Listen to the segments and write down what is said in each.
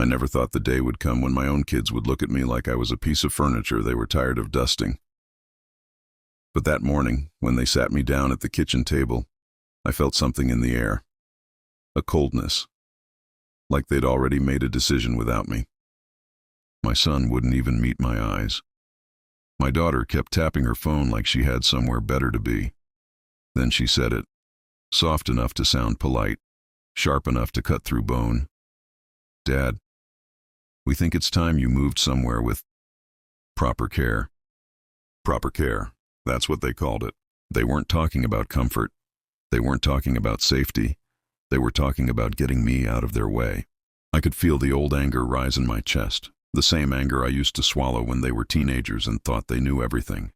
I never thought the day would come when my own kids would look at me like I was a piece of furniture they were tired of dusting. But that morning, when they sat me down at the kitchen table, I felt something in the air. A coldness. Like they'd already made a decision without me. My son wouldn't even meet my eyes. My daughter kept tapping her phone like she had somewhere better to be. Then she said it, soft enough to sound polite, sharp enough to cut through bone. "Dad, we think it's time you moved somewhere with proper care." Proper care, that's what they called it. They weren't talking about comfort. They weren't talking about safety. They were talking about getting me out of their way. I could feel the old anger rise in my chest, the same anger I used to swallow when they were teenagers and thought they knew everything.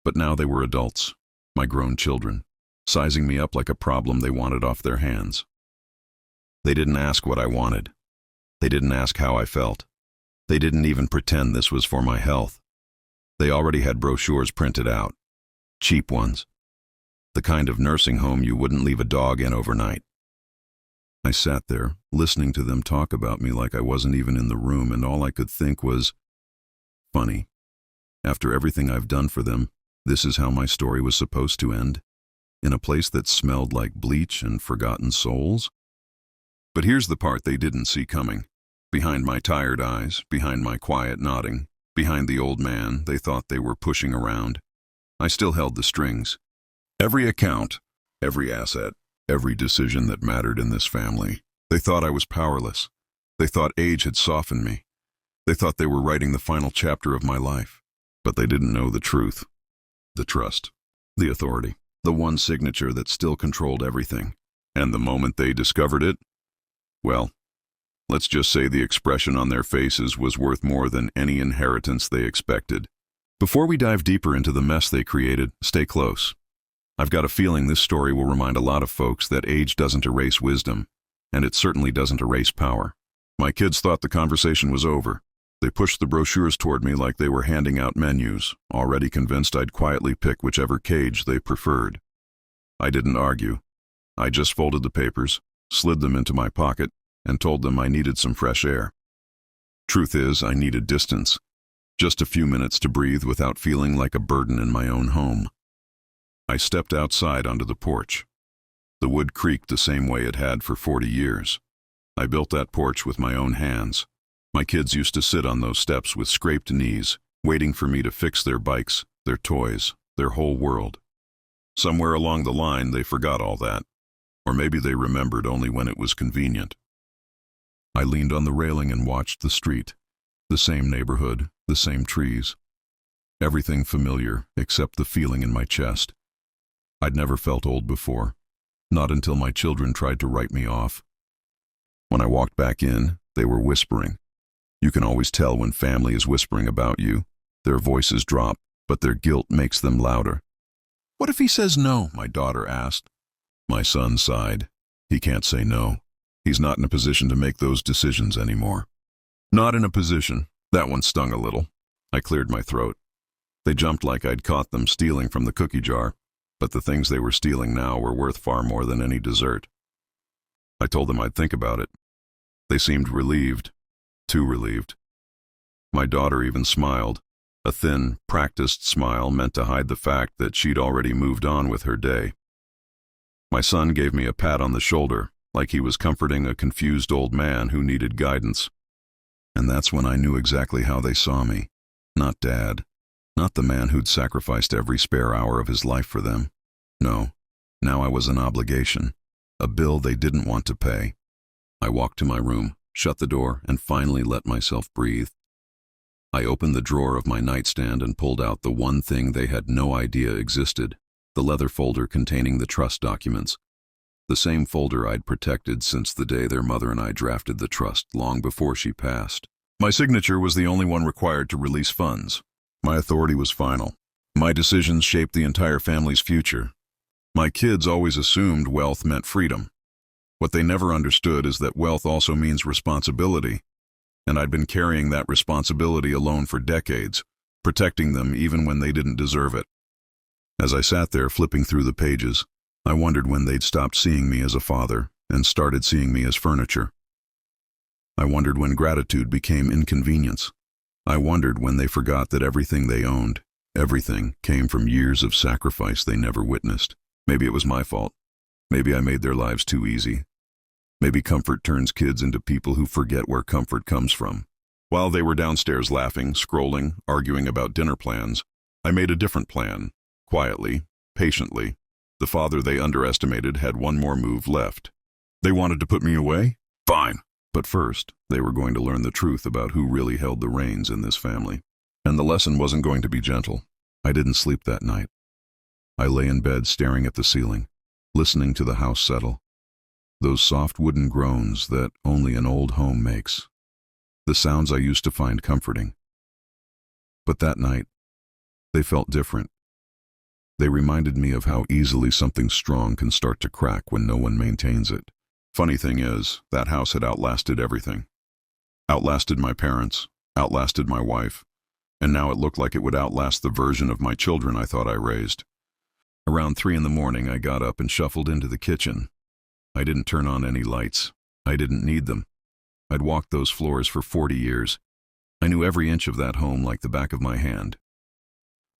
But now they were adults, my grown children, sizing me up like a problem they wanted off their hands. They didn't ask what I wanted. They didn't ask how I felt. They didn't even pretend this was for my health. They already had brochures printed out. Cheap ones. The kind of nursing home you wouldn't leave a dog in overnight. I sat there, listening to them talk about me like I wasn't even in the room, and all I could think was, funny. After everything I've done for them, this is how my story was supposed to end? In a place that smelled like bleach and forgotten souls? But here's the part they didn't see coming. Behind my tired eyes, behind my quiet nodding, behind the old man they thought they were pushing around, I still held the strings. Every account, every asset, every decision that mattered in this family. They thought I was powerless. They thought age had softened me. They thought they were writing the final chapter of my life. But they didn't know the truth. The trust. The authority. The one signature that still controlled everything. And the moment they discovered it, well, let's just say the expression on their faces was worth more than any inheritance they expected. Before we dive deeper into the mess they created, stay close. I've got a feeling this story will remind a lot of folks that age doesn't erase wisdom, and it certainly doesn't erase power. My kids thought the conversation was over. They pushed the brochures toward me like they were handing out menus, already convinced I'd quietly pick whichever cage they preferred. I didn't argue. I just folded the papers, slid them into my pocket, and told them I needed some fresh air. Truth is, I needed distance. Just a few minutes to breathe without feeling like a burden in my own home. I stepped outside onto the porch. The wood creaked the same way it had for 40 years. I built that porch with my own hands. My kids used to sit on those steps with scraped knees, waiting for me to fix their bikes, their toys, their whole world. Somewhere along the line, they forgot all that. Or maybe they remembered only when it was convenient. I leaned on the railing and watched the street. The same neighborhood, the same trees. Everything familiar, except the feeling in my chest. I'd never felt old before, not until my children tried to write me off. When I walked back in, they were whispering. You can always tell when family is whispering about you. Their voices drop, but their guilt makes them louder. "What if he says no?" my daughter asked. My son sighed. He can't say no. He's not in a position to make those decisions anymore. Not in a position. That one stung a little. I cleared my throat. They jumped like I'd caught them stealing from the cookie jar. But the things they were stealing now were worth far more than any dessert. I told them I'd think about it. They seemed relieved, too relieved. My daughter even smiled, a thin, practiced smile meant to hide the fact that she'd already moved on with her day. My son gave me a pat on the shoulder, like he was comforting a confused old man who needed guidance. And that's when I knew exactly how they saw me. Not Dad. Not the man who'd sacrificed every spare hour of his life for them. No, now I was an obligation, a bill they didn't want to pay. I walked to my room, shut the door, and finally let myself breathe. I opened the drawer of my nightstand and pulled out the one thing they had no idea existed, the leather folder containing the trust documents. The same folder I'd protected since the day their mother and I drafted the trust long before she passed. My signature was the only one required to release funds. My authority was final. My decisions shaped the entire family's future. My kids always assumed wealth meant freedom. What they never understood is that wealth also means responsibility. And I'd been carrying that responsibility alone for decades, protecting them even when they didn't deserve it. As I sat there flipping through the pages, I wondered when they'd stopped seeing me as a father and started seeing me as furniture. I wondered when gratitude became inconvenience. I wondered when they forgot that everything they owned, everything, came from years of sacrifice they never witnessed. Maybe it was my fault. Maybe I made their lives too easy. Maybe comfort turns kids into people who forget where comfort comes from. While they were downstairs laughing, scrolling, arguing about dinner plans, I made a different plan. Quietly, patiently. The father they underestimated had one more move left. They wanted to put me away? Fine. But first, they were going to learn the truth about who really held the reins in this family. And the lesson wasn't going to be gentle. I didn't sleep that night. I lay in bed staring at the ceiling, listening to the house settle. Those soft wooden groans that only an old home makes. The sounds I used to find comforting. But that night, they felt different. They reminded me of how easily something strong can start to crack when no one maintains it. Funny thing is, that house had outlasted everything. Outlasted my parents, outlasted my wife, and now it looked like it would outlast the version of my children I thought I raised. Around 3 a.m, I got up and shuffled into the kitchen. I didn't turn on any lights. I didn't need them. I'd walked those floors for 40 years. I knew every inch of that home like the back of my hand.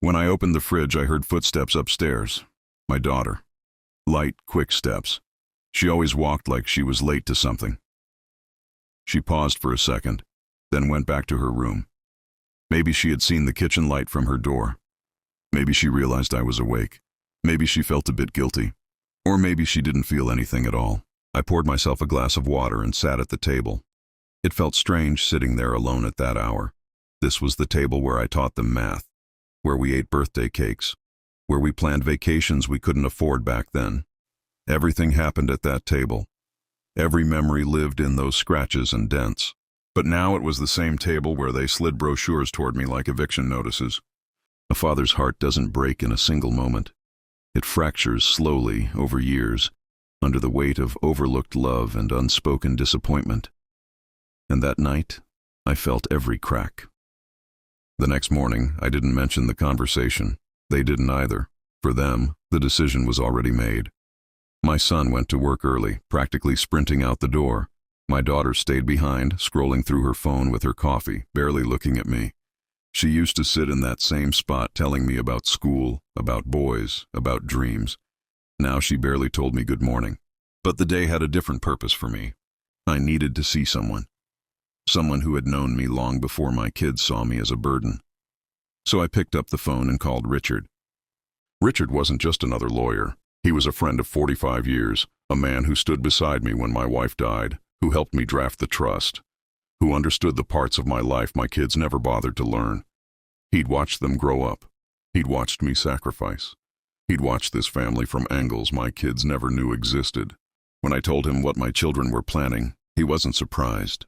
When I opened the fridge, I heard footsteps upstairs. My daughter. Light, quick steps. She always walked like she was late to something. She paused for a second, then went back to her room. Maybe she had seen the kitchen light from her door. Maybe she realized I was awake. Maybe she felt a bit guilty. Or maybe she didn't feel anything at all. I poured myself a glass of water and sat at the table. It felt strange sitting there alone at that hour. This was the table where I taught them math, where we ate birthday cakes, where we planned vacations we couldn't afford back then. Everything happened at that table. Every memory lived in those scratches and dents. But now it was the same table where they slid brochures toward me like eviction notices. A father's heart doesn't break in a single moment. It fractures slowly over years, under the weight of overlooked love and unspoken disappointment. And that night, I felt every crack. The next morning, I didn't mention the conversation. They didn't either. For them, the decision was already made. My son went to work early, practically sprinting out the door. My daughter stayed behind, scrolling through her phone with her coffee, barely looking at me. She used to sit in that same spot telling me about school, about boys, about dreams. Now she barely told me good morning. But the day had a different purpose for me. I needed to see someone. Someone who had known me long before my kids saw me as a burden. So I picked up the phone and called Richard. Richard wasn't just another lawyer. He was a friend of 45 years, a man who stood beside me when my wife died, who helped me draft the trust, who understood the parts of my life my kids never bothered to learn. He'd watched them grow up. He'd watched me sacrifice. He'd watched this family from angles my kids never knew existed. When I told him what my children were planning, he wasn't surprised.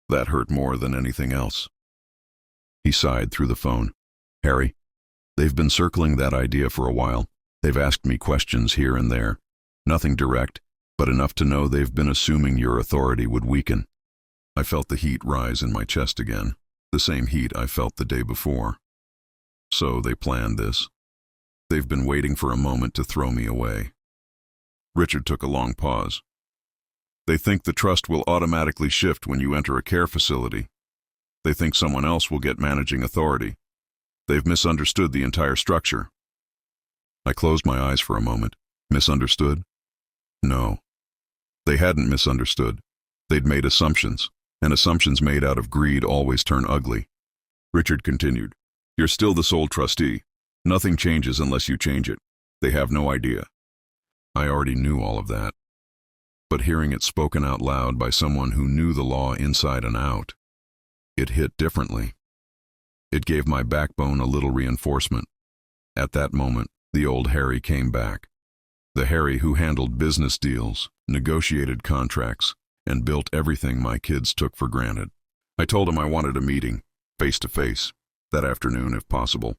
That hurt more than anything else. He sighed through the phone. Harry, they've been circling that idea for a while. They've asked me questions here and there. Nothing direct, but enough to know they've been assuming your authority would weaken. I felt the heat rise in my chest again, the same heat I felt the day before. So they planned this. They've been waiting for a moment to throw me away. Richard took a long pause. They think the trust will automatically shift when you enter a care facility. They think someone else will get managing authority. They've misunderstood the entire structure. I closed my eyes for a moment. Misunderstood? No. They hadn't misunderstood. They'd made assumptions, and assumptions made out of greed always turn ugly. Richard continued, You're still the sole trustee. Nothing changes unless you change it. They have no idea. I already knew all of that. But hearing it spoken out loud by someone who knew the law inside and out, it hit differently. It gave my backbone a little reinforcement. At that moment, the old Harry came back. The Harry who handled business deals, negotiated contracts, and built everything my kids took for granted. I told him I wanted a meeting, face-to-face, that afternoon if possible.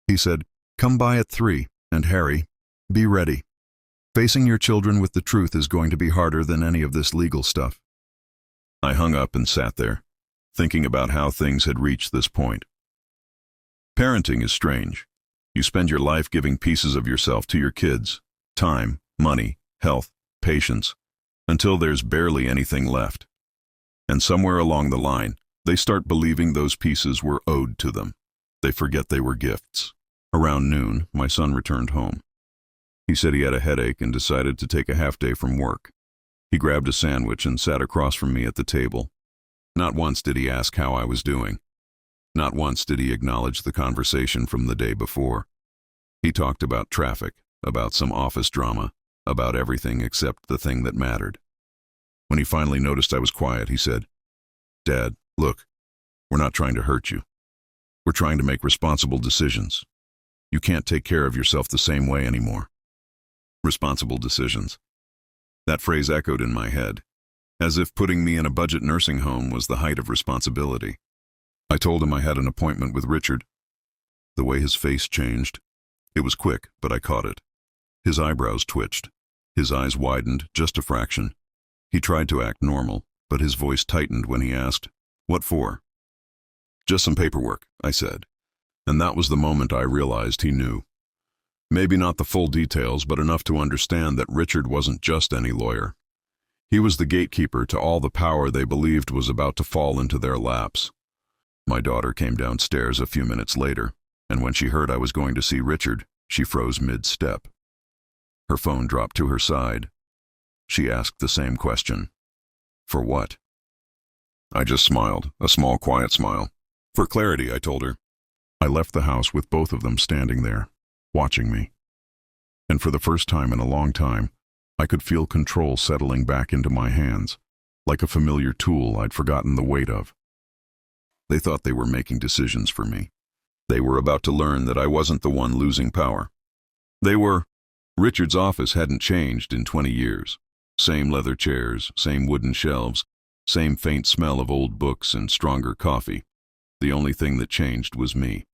He said, Come by at 3, and Harry, be ready. Facing your children with the truth is going to be harder than any of this legal stuff. I hung up and sat there, thinking about how things had reached this point. Parenting is strange. You spend your life giving pieces of yourself to your kids, time, money, health, patience, until there's barely anything left. And somewhere along the line, they start believing those pieces were owed to them. They forget they were gifts. Around noon, my son returned home. He said he had a headache and decided to take a half day from work. He grabbed a sandwich and sat across from me at the table. Not once did he ask how I was doing. Not once did he acknowledge the conversation from the day before. He talked about traffic, about some office drama, about everything except the thing that mattered. When he finally noticed I was quiet, he said, "Dad, look, we're not trying to hurt you. We're trying to make responsible decisions. You can't take care of yourself the same way anymore." Responsible decisions. That phrase echoed in my head, as if putting me in a budget nursing home was the height of responsibility. I told him I had an appointment with Richard. The way his face changed. It was quick, but I caught it. His eyebrows twitched. His eyes widened just a fraction. He tried to act normal, but his voice tightened when he asked, "What for?" "Just some paperwork," I said. And that was the moment I realized he knew. Maybe not the full details, but enough to understand that Richard wasn't just any lawyer. He was the gatekeeper to all the power they believed was about to fall into their laps. My daughter came downstairs a few minutes later, and when she heard I was going to see Richard, she froze mid-step. Her phone dropped to her side. She asked the same question. "For what?" I just smiled, a small, quiet smile. "For clarity," I told her. I left the house with both of them standing there, watching me. And for the first time in a long time, I could feel control settling back into my hands, like a familiar tool I'd forgotten the weight of. They thought they were making decisions for me. They were about to learn that I wasn't the one losing power. They were. Richard's office hadn't changed in 20 years. Same leather chairs, same wooden shelves, same faint smell of old books and stronger coffee. The only thing that changed was me.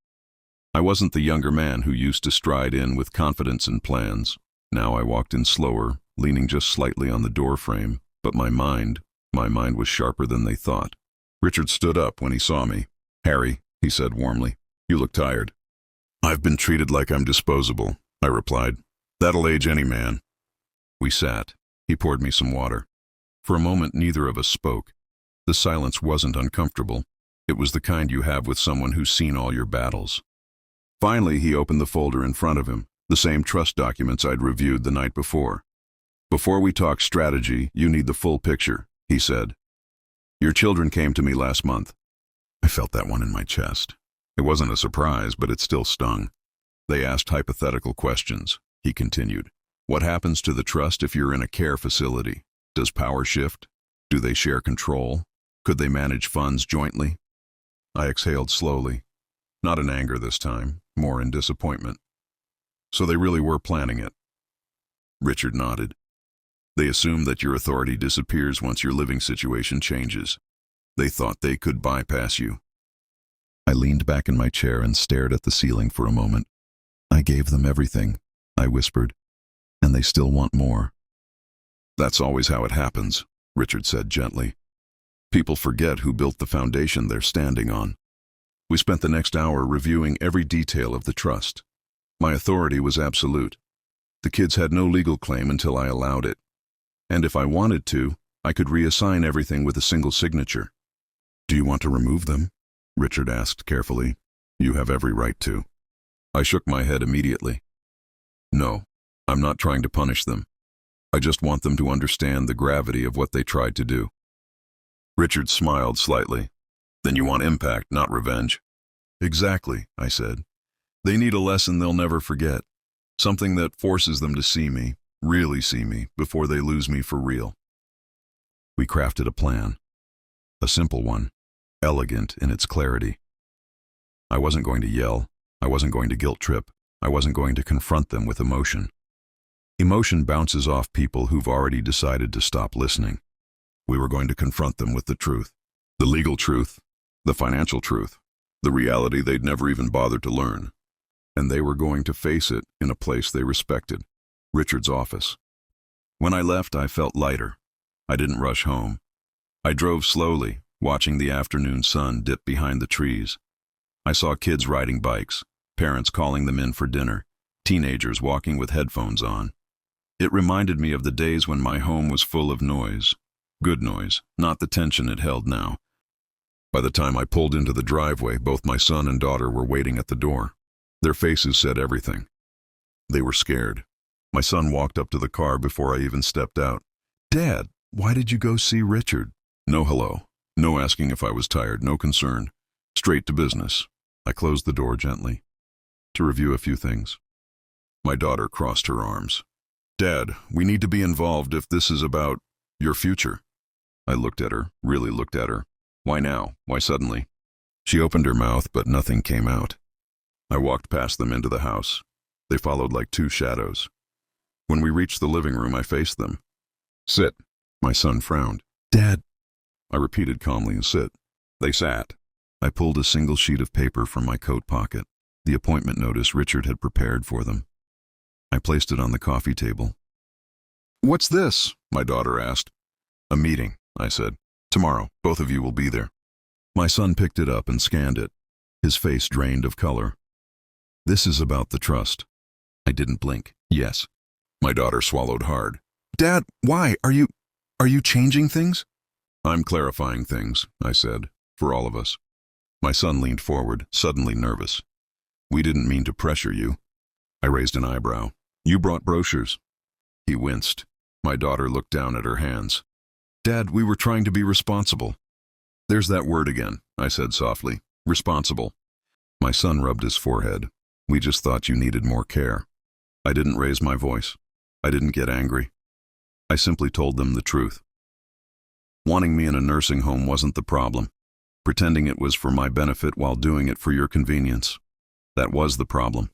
I wasn't the younger man who used to stride in with confidence and plans. Now I walked in slower, leaning just slightly on the door frame, but my mind was sharper than they thought. Richard stood up when he saw me. "Harry," he said warmly, "you look tired." "I've been treated like I'm disposable," I replied. "That'll age any man." We sat. He poured me some water. For a moment, neither of us spoke. The silence wasn't uncomfortable. It was the kind you have with someone who's seen all your battles. Finally, he opened the folder in front of him, the same trust documents I'd reviewed the night before. "Before we talk strategy, you need the full picture," he said. "Your children came to me last month." I felt that one in my chest. It wasn't a surprise, but it still stung. "They asked hypothetical questions," he continued. "What happens to the trust if you're in a care facility? Does power shift? Do they share control? Could they manage funds jointly?" I exhaled slowly. Not in anger this time, more in disappointment. "So they really were planning it?" Richard nodded. "They assume that your authority disappears once your living situation changes. They thought they could bypass you." I leaned back in my chair and stared at the ceiling for a moment. "I gave them everything," I whispered, "and they still want more." "That's always how it happens," Richard said gently. "People forget who built the foundation they're standing on." We spent the next hour reviewing every detail of the trust. My authority was absolute. The kids had no legal claim until I allowed it. And if I wanted to, I could reassign everything with a single signature. "Do you want to remove them?" Richard asked carefully. "You have every right to." I shook my head immediately. "No, I'm not trying to punish them. I just want them to understand the gravity of what they tried to do." Richard smiled slightly. "Then you want impact, not revenge." "Exactly," I said. "They need a lesson they'll never forget. Something that forces them to see me, really see me, before they lose me for real." We crafted a plan. A simple one, elegant in its clarity. I wasn't going to yell. I wasn't going to guilt trip. I wasn't going to confront them with emotion. Emotion bounces off people who've already decided to stop listening. We were going to confront them with the truth. The legal truth, the financial truth, the reality they'd never even bothered to learn. And they were going to face it in a place they respected, Richard's office. When I left, I felt lighter. I didn't rush home. I drove slowly, watching the afternoon sun dip behind the trees. I saw kids riding bikes, parents calling them in for dinner, teenagers walking with headphones on. It reminded me of the days when my home was full of noise. Good noise, not the tension it held now. By the time I pulled into the driveway, both my son and daughter were waiting at the door. Their faces said everything. They were scared. My son walked up to the car before I even stepped out. "Dad, why did you go see Richard?" No hello. No asking if I was tired, no concern. Straight to business. I closed the door gently. To review a few things. My daughter crossed her arms. "Dad, we need to be involved if this is about your future." I looked at her, really looked at her. Why now? Why suddenly? She opened her mouth, but nothing came out. I walked past them into the house. They followed like two shadows. When we reached the living room, I faced them. "Sit." My son frowned. "Dad," I repeated calmly, "sit." They sat. I pulled a single sheet of paper from my coat pocket, the appointment notice Richard had prepared for them. I placed it on the coffee table. "What's this?" my daughter asked. "A meeting," I said. "Tomorrow, both of you will be there." My son picked it up and scanned it, his face drained of color. "This is about the trust." I didn't blink. "Yes." My daughter swallowed hard. "Dad, why? Are you changing things?" "I'm clarifying things," I said, "for all of us." My son leaned forward, suddenly nervous. "We didn't mean to pressure you." I raised an eyebrow. "You brought brochures." He winced. My daughter looked down at her hands. "Dad, we were trying to be responsible." "There's that word again," I said softly. "Responsible." My son rubbed his forehead. "We just thought you needed more care." I didn't raise my voice. I didn't get angry. I simply told them the truth. Wanting me in a nursing home wasn't the problem. Pretending it was for my benefit while doing it for your convenience. That was the problem.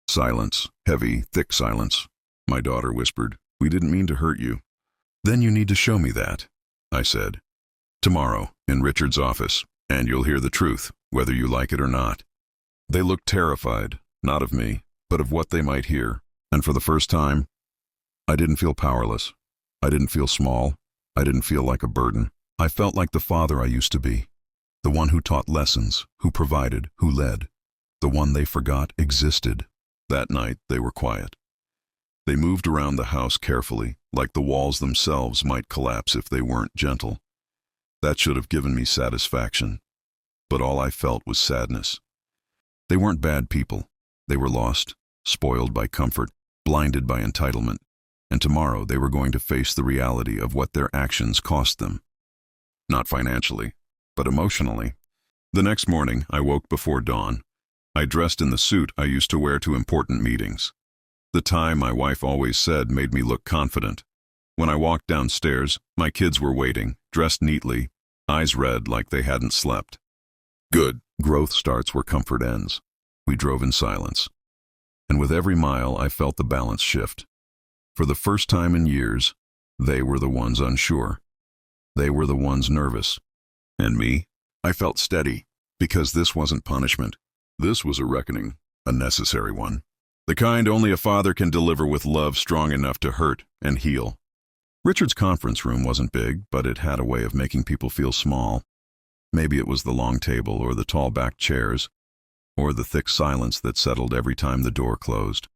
Silence, heavy, thick silence. My daughter whispered, "We didn't mean to hurt you." "Then you need to show me that," I said. "Tomorrow, in Richard's office, and you'll hear the truth, whether you like it or not." They looked terrified, not of me, but of what they might hear, and for the first time, I didn't feel powerless. I didn't feel small. I didn't feel like a burden. I felt like the father I used to be, the one who taught lessons, who provided, who led, the one they forgot existed. That night, they were quiet. They moved around the house carefully, like the walls themselves might collapse if they weren't gentle. That should have given me satisfaction, but all I felt was sadness. They weren't bad people. They were lost, spoiled by comfort, blinded by entitlement, and tomorrow they were going to face the reality of what their actions cost them. Not financially, but emotionally. The next morning, I woke before dawn. I dressed in the suit I used to wear to important meetings. The tie my wife always said made me look confident. When I walked downstairs, my kids were waiting, dressed neatly, eyes red like they hadn't slept. Good. Growth starts where comfort ends. We drove in silence. And with every mile, I felt the balance shift. For the first time in years, they were the ones unsure. They were the ones nervous. And me? I felt steady, because this wasn't punishment. This was a reckoning, a necessary one. The kind only a father can deliver with love strong enough to hurt and heal. Richard's conference room wasn't big, but it had a way of making people feel small. Maybe it was the long table or the tall back chairs, or the thick silence that settled every time the door closed.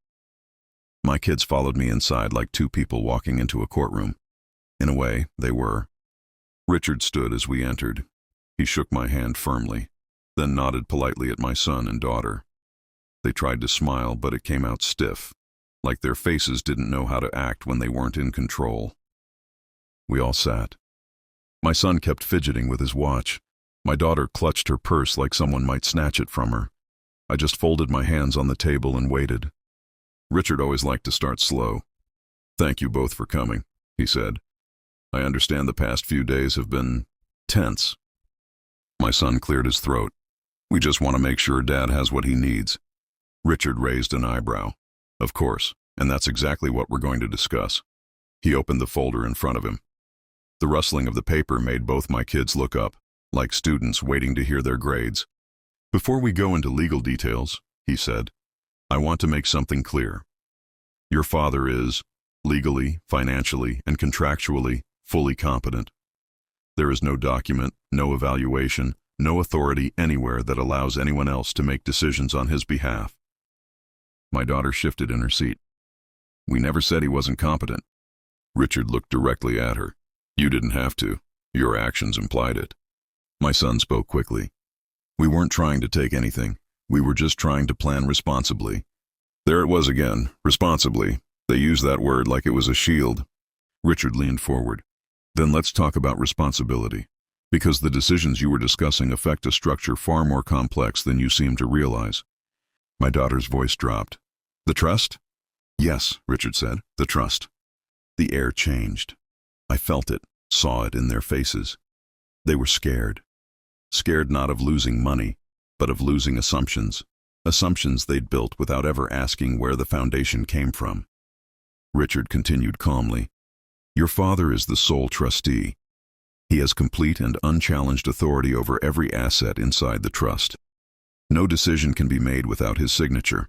My kids followed me inside like two people walking into a courtroom. In a way, they were. Richard stood as we entered. He shook my hand firmly, then nodded politely at my son and daughter. They tried to smile, but it came out stiff, like their faces didn't know how to act when they weren't in control. We all sat. My son kept fidgeting with his watch. My daughter clutched her purse like someone might snatch it from her. I just folded my hands on the table and waited. Richard always liked to start slow. "Thank you both for coming," he said. "I understand the past few days have been tense." My son cleared his throat. "We just want to make sure Dad has what he needs." Richard raised an eyebrow. "Of course, and that's exactly what we're going to discuss." He opened the folder in front of him. The rustling of the paper made both my kids look up, like students waiting to hear their grades. "Before we go into legal details," he said, "I want to make something clear. Your father is, legally, financially, and contractually, fully competent. There is no document, no evaluation, no authority anywhere that allows anyone else to make decisions on his behalf." My daughter shifted in her seat. "We never said he wasn't competent." Richard looked directly at her. You didn't have to. Your actions implied it. My son spoke quickly. We weren't trying to take anything. We were just trying to plan responsibly. There it was again, responsibly. They used that word like it was a shield. Richard leaned forward. Then let's talk about responsibility. Because the decisions you were discussing affect a structure far more complex than you seem to realize. My daughter's voice dropped. The trust? Yes, Richard said, the trust. The air changed. I felt it, saw it in their faces. They were scared. Scared not of losing money, but of losing assumptions. Assumptions they'd built without ever asking where the foundation came from. Richard continued calmly. Your father is the sole trustee. He has complete and unchallenged authority over every asset inside the trust. No decision can be made without his signature.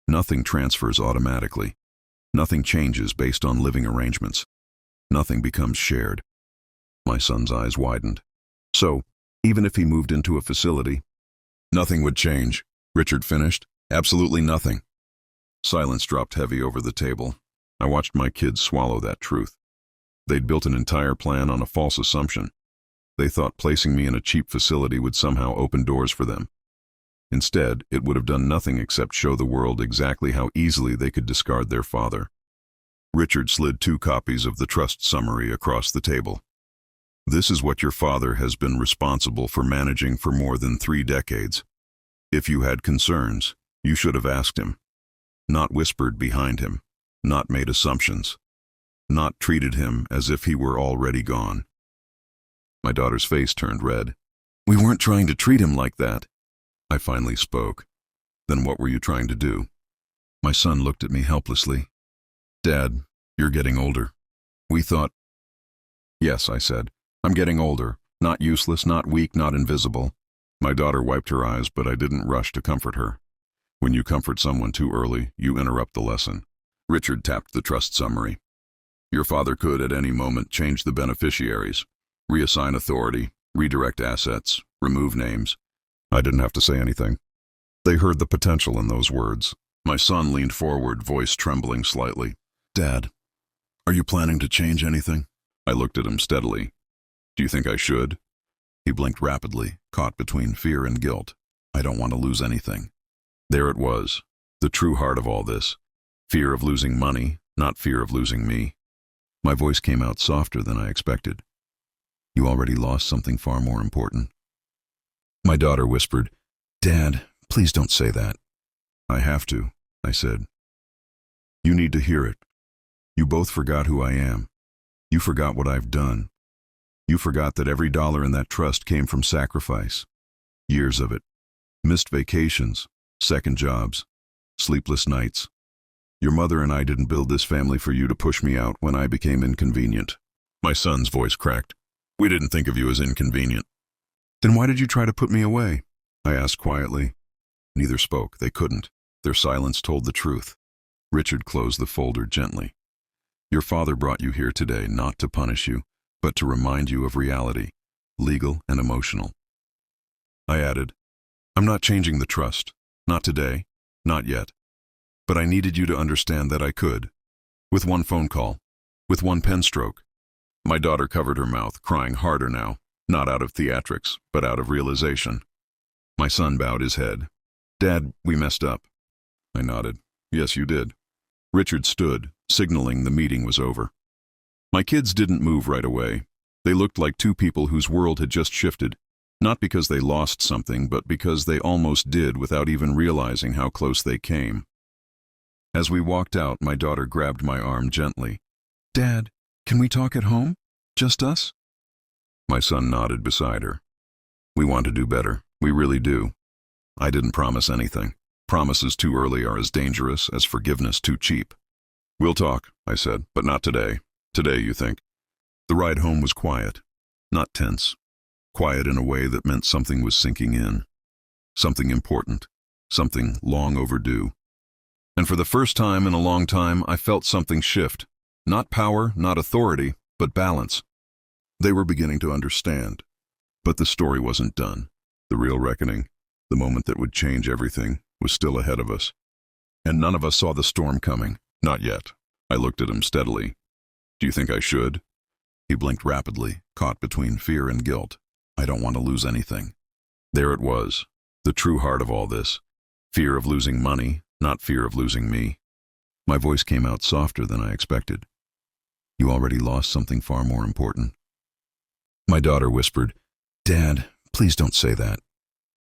Nothing transfers automatically. Nothing changes based on living arrangements. Nothing becomes shared. My son's eyes widened. So, even if he moved into a facility, nothing would change, Richard finished. Absolutely nothing. Silence dropped heavy over the table. I watched my kids swallow that truth. They'd built an entire plan on a false assumption. They thought placing me in a cheap facility would somehow open doors for them. Instead, it would have done nothing except show the world exactly how easily they could discard their father. Richard slid 2 copies of the trust summary across the table. This is what your father has been responsible for managing for more than 3 decades. If you had concerns, you should have asked him. Not whispered behind him. Not made assumptions. Not treated him as if he were already gone. My daughter's face turned red. We weren't trying to treat him like that. I finally spoke. Then what were you trying to do? My son looked at me helplessly. Dad, you're getting older. We thought... Yes, I said. I'm getting older. Not useless, not weak, not invisible. My daughter wiped her eyes, but I didn't rush to comfort her. When you comfort someone too early, you interrupt the lesson. Richard tapped the trust summary. Your father could at any moment change the beneficiaries, reassign authority, redirect assets, remove names. I didn't have to say anything. They heard the potential in those words. My son leaned forward, voice trembling slightly. Dad, are you planning to change anything? I looked at him steadily. Do you think I should? He blinked rapidly, caught between fear and guilt. I don't want to lose anything. There it was, the true heart of all this. Fear of losing money, not fear of losing me. My voice came out softer than I expected. You already lost something far more important. My daughter whispered, Dad, please don't say that. I have to, I said. You need to hear it. You both forgot who I am. You forgot what I've done. You forgot that every dollar in that trust came from sacrifice. Years of it. Missed vacations, second jobs, sleepless nights. Your mother and I didn't build this family for you to push me out when I became inconvenient. My son's voice cracked. We didn't think of you as inconvenient. Then why did you try to put me away? I asked quietly. Neither spoke. They couldn't. Their silence told the truth. Richard closed the folder gently. Your father brought you here today not to punish you, but to remind you of reality, legal and emotional. I added, I'm not changing the trust. Not today. Not yet. But I needed you to understand that I could. With one phone call. With one pen stroke. My daughter covered her mouth, crying harder now. Not out of theatrics, but out of realization. My son bowed his head. Dad, we messed up. I nodded. Yes, you did. Richard stood, signaling the meeting was over. My kids didn't move right away. They looked like 2 people whose world had just shifted, not because they lost something, but because they almost did without even realizing how close they came. As we walked out, my daughter grabbed my arm gently. Dad, can we talk at home? Just us? My son nodded beside her. We want to do better. We really do. I didn't promise anything. Promises too early are as dangerous as forgiveness too cheap. We'll talk, I said, but not today. Today, you think? The ride home was quiet, not tense. Quiet in a way that meant something was sinking in. Something important. Something long overdue. And for the first time in a long time, I felt something shift. Not power, not authority, but balance. They were beginning to understand. But the story wasn't done. The real reckoning, the moment that would change everything, was still ahead of us. And none of us saw the storm coming. Not yet. I looked at him steadily. Do you think I should? He blinked rapidly, caught between fear and guilt. I don't want to lose anything. There it was, the true heart of all this. Fear of losing money, not fear of losing me. My voice came out softer than I expected. You already lost something far more important. My daughter whispered, Dad, please don't say that.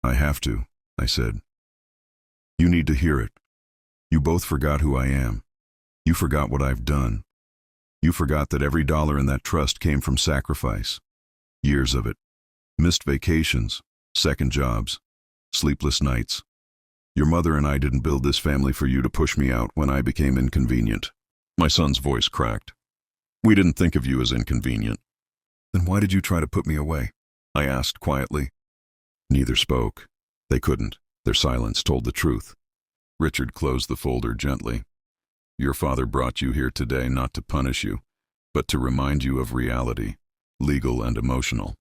I have to, I said. You need to hear it. You both forgot who I am. You forgot what I've done. You forgot that every dollar in that trust came from sacrifice. Years of it. Missed vacations, second jobs, sleepless nights. Your mother and I didn't build this family for you to push me out when I became inconvenient. My son's voice cracked. We didn't think of you as inconvenient. Then why did you try to put me away? I asked quietly. Neither spoke. They couldn't. Their silence told the truth. Richard closed the folder gently. Your father brought you here today not to punish you, but to remind you of reality, legal and emotional.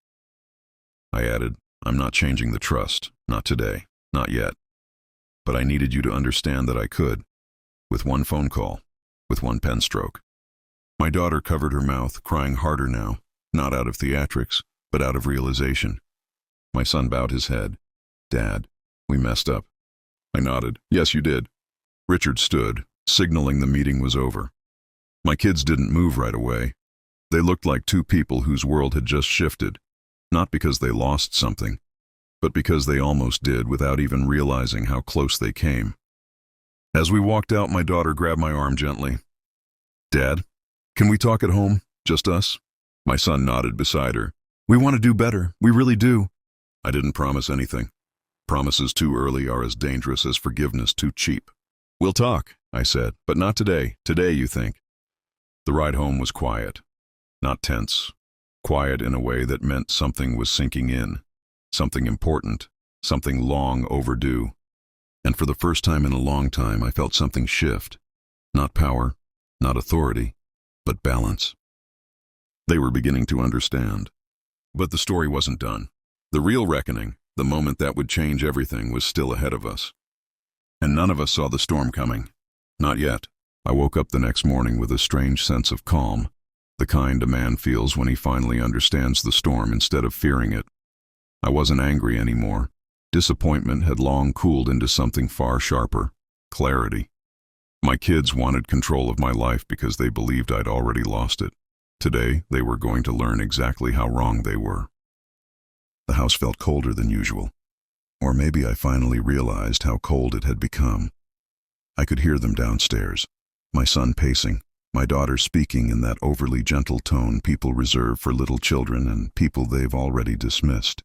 I added, I'm not changing the trust, not today, not yet. But I needed you to understand that I could, with one phone call, with one pen stroke. My daughter covered her mouth, crying harder now, not out of theatrics, but out of realization. My son bowed his head. Dad, we messed up. I nodded. Yes, you did. Richard stood, signaling the meeting was over. My kids didn't move right away. They looked like two people whose world had just shifted, not because they lost something, but because they almost did without even realizing how close they came. As we walked out, my daughter grabbed my arm gently. Dad, can we talk at home? Just us? My son nodded beside her. We want to do better. We really do. I didn't promise anything. Promises too early are as dangerous as forgiveness too cheap. We'll talk, I said, but not today. Today, you think. The ride home was quiet, not tense. Quiet in a way that meant something was sinking in, something important, something long overdue. And for the first time in a long time, I felt something shift. Not power, not authority, but balance. They were beginning to understand. But the story wasn't done. The real reckoning, the moment that would change everything, was still ahead of us. And none of us saw the storm coming. Not yet. I woke up the next morning with a strange sense of calm, the kind a man feels when he finally understands the storm instead of fearing it. I wasn't angry anymore. Disappointment had long cooled into something far sharper, clarity. My kids wanted control of my life because they believed I'd already lost it. Today, they were going to learn exactly how wrong they were. The house felt colder than usual. Or maybe I finally realized how cold it had become. I could hear them downstairs, my son pacing, my daughter speaking in that overly gentle tone people reserve for little children and people they've already dismissed.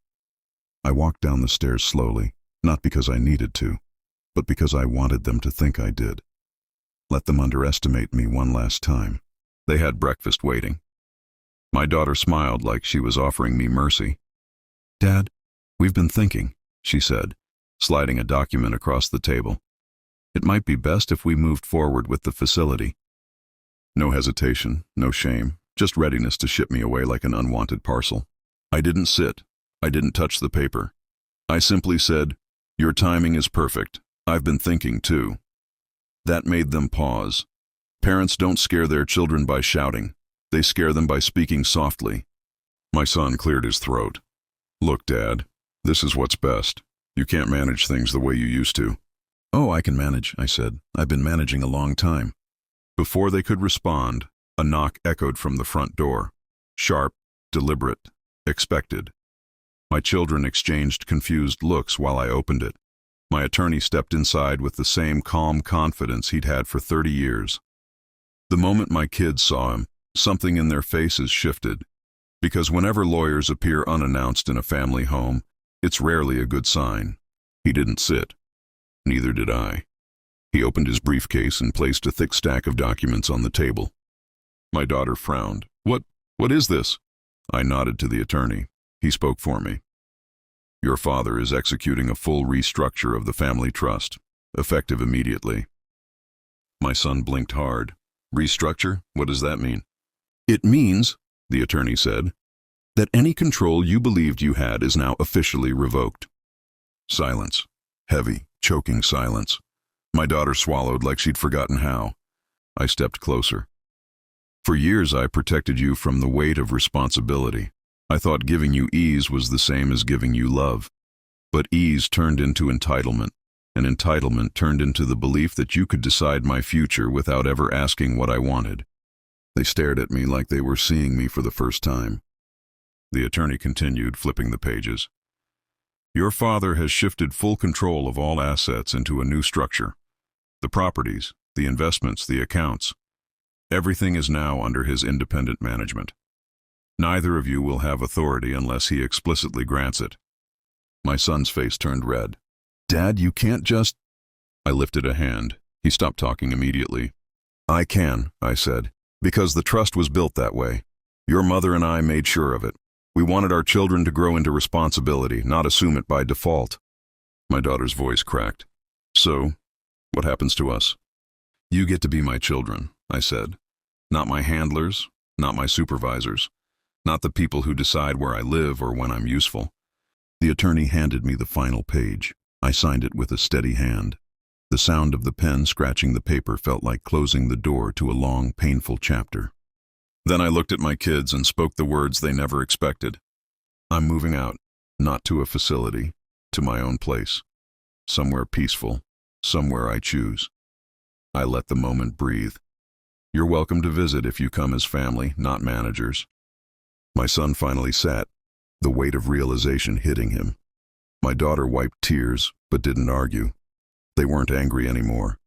I walked down the stairs slowly, not because I needed to, but because I wanted them to think I did. Let them underestimate me one last time. They had breakfast waiting. My daughter smiled like she was offering me mercy. Dad, we've been thinking, she said, sliding a document across the table. It might be best if we moved forward with the facility. No hesitation, no shame, just readiness to ship me away like an unwanted parcel. I didn't sit. I didn't touch the paper. I simply said, your timing is perfect. I've been thinking too. That made them pause. Parents don't scare their children by shouting. They scare them by speaking softly. My son cleared his throat. Look, Dad, this is what's best. You can't manage things the way you used to. Oh, I can manage, I said. I've been managing a long time. Before they could respond, a knock echoed from the front door. Sharp, deliberate, expected. My children exchanged confused looks while I opened it. My attorney stepped inside with the same calm confidence he'd had for 30 years. The moment my kids saw him, something in their faces shifted. Because whenever lawyers appear unannounced in a family home, it's rarely a good sign. He didn't sit. Neither did I. He opened his briefcase and placed a thick stack of documents on the table. My daughter frowned. What is this? I nodded to the attorney. He spoke for me. Your father is executing a full restructure of the family trust, effective immediately. My son blinked hard. Restructure? What does that mean? It means, the attorney said, that any control you believed you had is now officially revoked. Silence. Heavy, choking silence. My daughter swallowed like she'd forgotten how. I stepped closer. For years I protected you from the weight of responsibility. I thought giving you ease was the same as giving you love. But ease turned into entitlement, and entitlement turned into the belief that you could decide my future without ever asking what I wanted. They stared at me like they were seeing me for the first time. The attorney continued, flipping the pages. Your father has shifted full control of all assets into a new structure. The properties, the investments, the accounts. Everything is now under his independent management. Neither of you will have authority unless he explicitly grants it. My son's face turned red. Dad, you can't just... I lifted a hand. He stopped talking immediately. I can, I said, because the trust was built that way. Your mother and I made sure of it. We wanted our children to grow into responsibility, not assume it by default. My daughter's voice cracked. So, what happens to us? You get to be my children, I said. Not my handlers, not my supervisors, not the people who decide where I live or when I'm useful. The attorney handed me the final page. I signed it with a steady hand. The sound of the pen scratching the paper felt like closing the door to a long, painful chapter. Then I looked at my kids and spoke the words they never expected. I'm moving out, not to a facility, to my own place. Somewhere peaceful, somewhere I choose. I let the moment breathe. You're welcome to visit if you come as family, not managers. My son finally sat, the weight of realization hitting him. My daughter wiped tears, but didn't argue. They weren't angry anymore.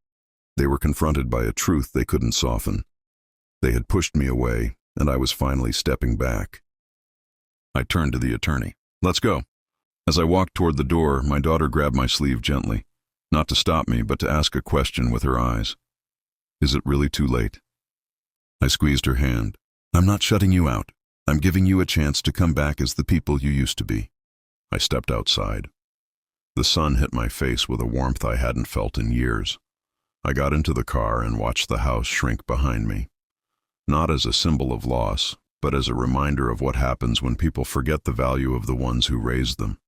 They were confronted by a truth they couldn't soften. They had pushed me away, and I was finally stepping back. I turned to the attorney. Let's go. As I walked toward the door, my daughter grabbed my sleeve gently, not to stop me, but to ask a question with her eyes. Is it really too late? I squeezed her hand. I'm not shutting you out. I'm giving you a chance to come back as the people you used to be. I stepped outside. The sun hit my face with a warmth I hadn't felt in years. I got into the car and watched the house shrink behind me. Not as a symbol of loss, but as a reminder of what happens when people forget the value of the ones who raised them.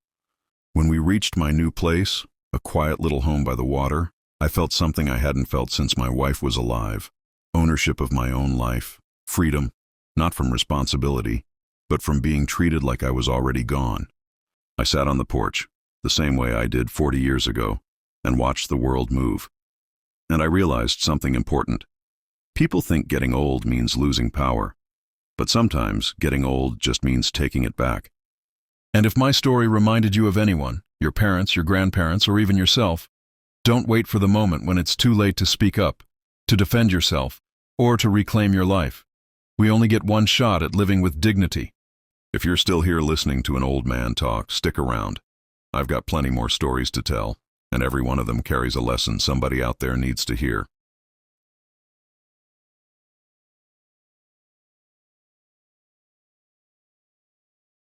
When we reached my new place, a quiet little home by the water, I felt something I hadn't felt since my wife was alive. Ownership of my own life, freedom, not from responsibility, but from being treated like I was already gone. I sat on the porch, the same way I did 40 years ago, and watched the world move. And I realized something important. People think getting old means losing power, but sometimes getting old just means taking it back. And if my story reminded you of anyone, your parents, your grandparents, or even yourself, don't wait for the moment when it's too late to speak up, to defend yourself, or to reclaim your life. We only get one shot at living with dignity. If you're still here listening to an old man talk, stick around. I've got plenty more stories to tell, and every one of them carries a lesson somebody out there needs to hear.